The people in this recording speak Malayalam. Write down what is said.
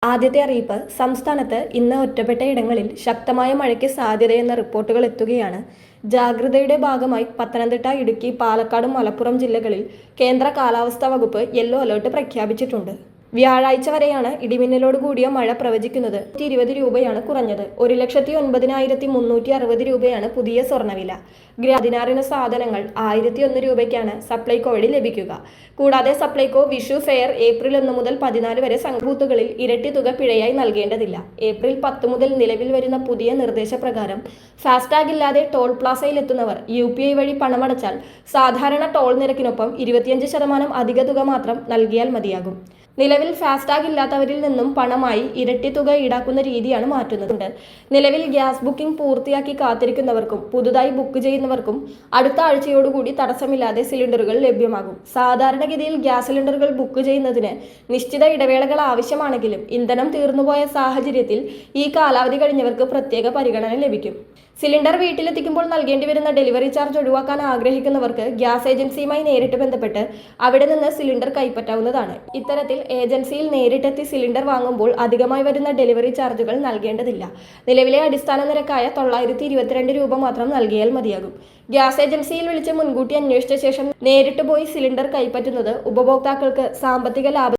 ആദ്യത്തെ അറിയിപ്പ്. സംസ്ഥാനത്ത് ഇന്ന് ഒറ്റപ്പെട്ട ഇടങ്ങളിൽ ശക്തമായ മഴയ്ക്ക് സാധ്യതയെന്ന റിപ്പോർട്ടുകൾ എത്തുകയാണ്. ജാഗ്രതയുടെ ഭാഗമായി പത്തനംതിട്ട, ഇടുക്കി, പാലക്കാട്, മലപ്പുറം ജില്ലകളിൽ കേന്ദ്ര കാലാവസ്ഥാ വകുപ്പ് യെല്ലോ അലർട്ട് പ്രഖ്യാപിച്ചിട്ടുണ്ട്. വ്യാഴാഴ്ച വരെയാണ് ഇടിമിന്നലോട് കൂടിയ മഴ പ്രവചിക്കുന്നത്. 120 രൂപയാണ് കുറഞ്ഞത്. 1,09,360 രൂപയാണ് പുതിയ സ്വർണ്ണവില. 16 സാധനങ്ങൾ 1,001 രൂപയ്ക്കാണ് സപ്ലൈകോ വഴി ലഭിക്കുക. കൂടാതെ സപ്ലൈകോ വിഷു ഫെയർ ഏപ്രിൽ 1 മുതൽ 14 വരെ ബൂത്തുകളിൽ ഇരട്ടി തുക പിഴയായി നൽകേണ്ടതില്ല. ഏപ്രിൽ 10 മുതൽ നിലവിൽ വരുന്ന പുതിയ നിർദ്ദേശപ്രകാരം ഫാസ്ടാഗ് ഇല്ലാതെ ടോൾ പ്ലാസയിലെത്തുന്നവർ UPI വഴി പണമടച്ചാൽ സാധാരണ ടോൾ നിരക്കിനൊപ്പം 25% അധിക തുക മാത്രം നൽകിയാൽ മതിയാകും. നിലവിൽ ഫാസ്ടാഗ് ഇല്ലാത്തവരിൽ നിന്നും പണമായി ഇരട്ടി തുക ഈടാക്കുന്ന രീതിയാണ് മാറ്റുന്നത്. നിലവിൽ ഗ്യാസ് ബുക്കിംഗ് പൂർത്തിയാക്കി കാത്തിരിക്കുന്നവർക്കും പുതുതായി ബുക്ക് ചെയ്യുന്നവർക്കും അടുത്ത ആഴ്ചയോടുകൂടി തടസ്സമില്ലാതെ സിലിണ്ടറുകൾ ലഭ്യമാകും. സാധാരണഗതിയിൽ ഗ്യാസ് സിലിണ്ടറുകൾ ബുക്ക് ചെയ്യുന്നതിന് നിശ്ചിത ഇടവേളകൾ ആവശ്യമാണെങ്കിലും ഇന്ധനം തീർന്നുപോയ സാഹചര്യത്തിൽ ഈ കാലാവധി കഴിഞ്ഞവർക്ക് പ്രത്യേക പരിഗണന ലഭിക്കും. സിലിണ്ടർ വീട്ടിലെത്തിക്കുമ്പോൾ നൽകേണ്ടി വരുന്ന ഡെലിവറി ചാർജ് ഒഴിവാക്കാൻ ആഗ്രഹിക്കുന്നവർക്ക് ഗ്യാസ് ഏജൻസിയുമായി നേരിട്ട് ബന്ധപ്പെട്ട് അവിടെ നിന്ന് സിലിണ്ടർ കൈപ്പറ്റാവുന്നതാണ്. ഇത്തരത്തിൽ ഏജൻസിയിൽ നേരിട്ടെത്തി സിലിണ്ടർ വാങ്ങുമ്പോൾ അധികമായി വരുന്ന ഡെലിവറി ചാർജുകൾ നൽകേണ്ടതില്ല. നിലവിലെ അടിസ്ഥാന നിരക്കായ 922 രൂപ മാത്രം നൽകിയാൽ മതിയാകും. ഗ്യാസ് ഏജൻസിയിൽ വിളിച്ച് മുൻകൂട്ടി അന്വേഷിച്ച ശേഷം നേരിട്ട് പോയി സിലിണ്ടർ കൈപ്പറ്റുന്നത് ഉപഭോക്താക്കൾക്ക് സാമ്പത്തിക ലാഭം